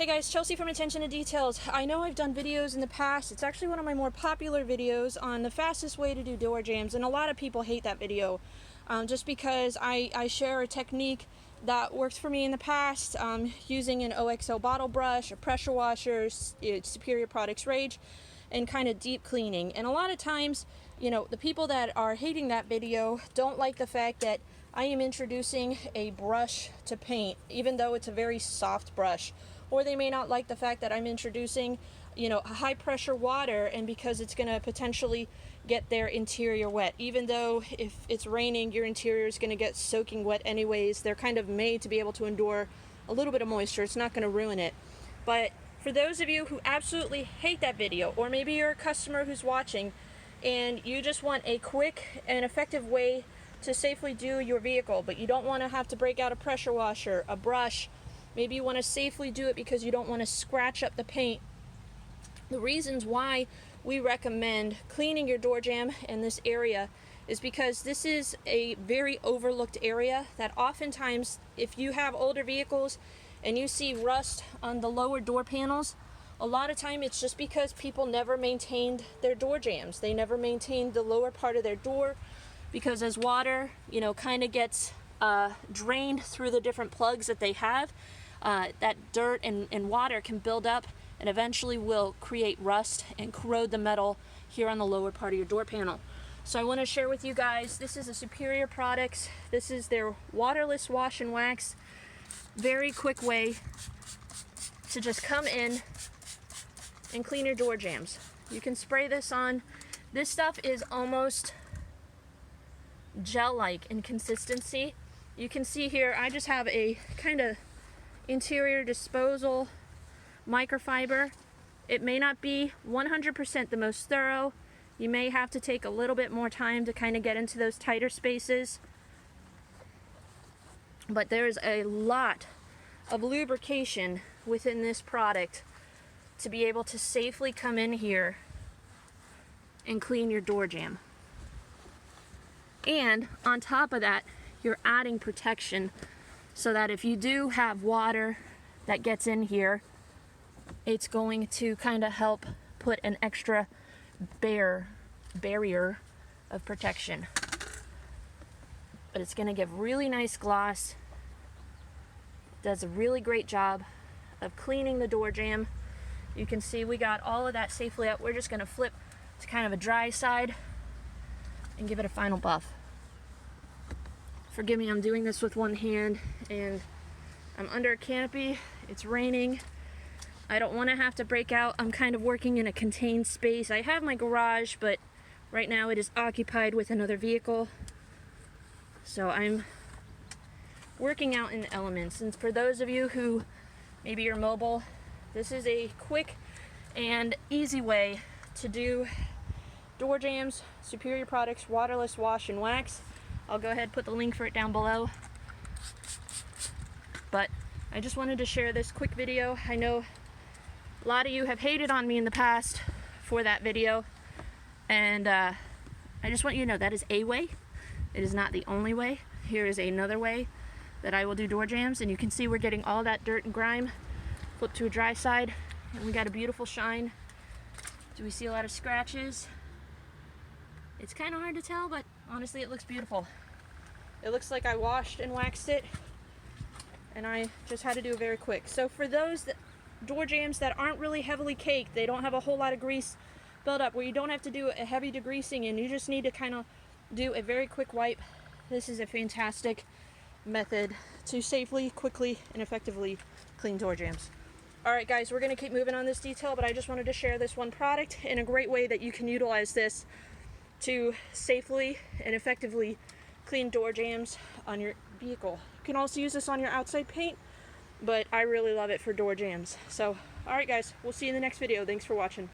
Hey guys, Chelsea from Attention to Details. I know I've done videos in the past. It's actually one of my more popular videos on the fastest way to do door jams, and a lot of people hate that video just because I share a technique that worked for me in the past using an OXO bottle brush, a pressure washer, Superior Products Rage, and kind of deep cleaning. And a lot of times, you know, the people that are hating that video don't like the fact that I am introducing a brush to paint, even though it's a very soft brush. Or they may not like the fact that I'm introducing, you know, high pressure water, and because it's going to potentially get their interior wet. Even though if it's raining, your interior is going to get soaking wet anyways. They're kind of made to be able to endure a little bit of moisture. It's not going to ruin it. But for those of you who absolutely hate that video, or maybe you're a customer who's watching and you just want a quick and effective way to safely do your vehicle, but you don't want to have to break out a pressure washer, a brush, maybe you want to safely do it because you don't want to scratch up the paint. The reasons why we recommend cleaning your door jamb in this area is because this is a very overlooked area that oftentimes, if you have older vehicles and you see rust on the lower door panels, a lot of time it's just because people never maintained their door jambs. They never maintained the lower part of their door, because as water, you know, kind of gets drained through the different plugs that they have, that dirt and water can build up and eventually will create rust and corrode the metal here on the lower part of your door panel. So I want to share with you guys, this is a Superior Products. This is their waterless wash and wax. Very quick way to just come in and clean your door jambs. You can spray this on. This stuff is almost gel-like in consistency. You can see here I just have a kind of interior disposal microfiber. It may not be 100% the most thorough. You may have to take a little bit more time to kind of get into those tighter spaces, but there's a lot of lubrication within this product to be able to safely come in here and clean your door jamb. And on top of that, you're adding protection so that if you do have water that gets in here, it's going to kind of help put an extra barrier of protection. But it's going to give really nice gloss. Does a really great job of cleaning the door jamb. You can see we got all of that safely out. We're just going to flip to kind of a dry side and give it a final buff. Forgive me, I'm doing this with one hand and I'm under a canopy. It's raining. I don't want to have to break out. I'm kind of working in a contained space. I have my garage, but right now it is occupied with another vehicle. So I'm working out in the elements. And for those of you who maybe you're mobile, this is a quick and easy way to do door jambs, Superior Products waterless wash and wax. I'll go ahead and put the link for it down below. But I just wanted to share this quick video. I know a lot of you have hated on me in the past for that video, and I just want you to know that is a way. It is not the only way. Here is another way that I will do door jambs, and you can see we're getting all that dirt and grime. Flip to a dry side, and we got a beautiful shine. Do we see a lot of scratches? It's kind of hard to tell, but honestly it looks beautiful. It looks like I washed and waxed it, and I just had to do it very quick. So for those door jambs that aren't really heavily caked, they don't have a whole lot of grease built up, where you don't have to do a heavy degreasing and you just need to kind of do a very quick wipe, this is a fantastic method to safely, quickly, and effectively clean door jambs. Alright guys, we're going to keep moving on this detail, but I just wanted to share this one product in a great way that you can utilize this to safely and effectively clean door jambs on your vehicle. You can also use this on your outside paint, but I really love it for door jambs. So, alright guys, we'll see you in the next video. Thanks for watching.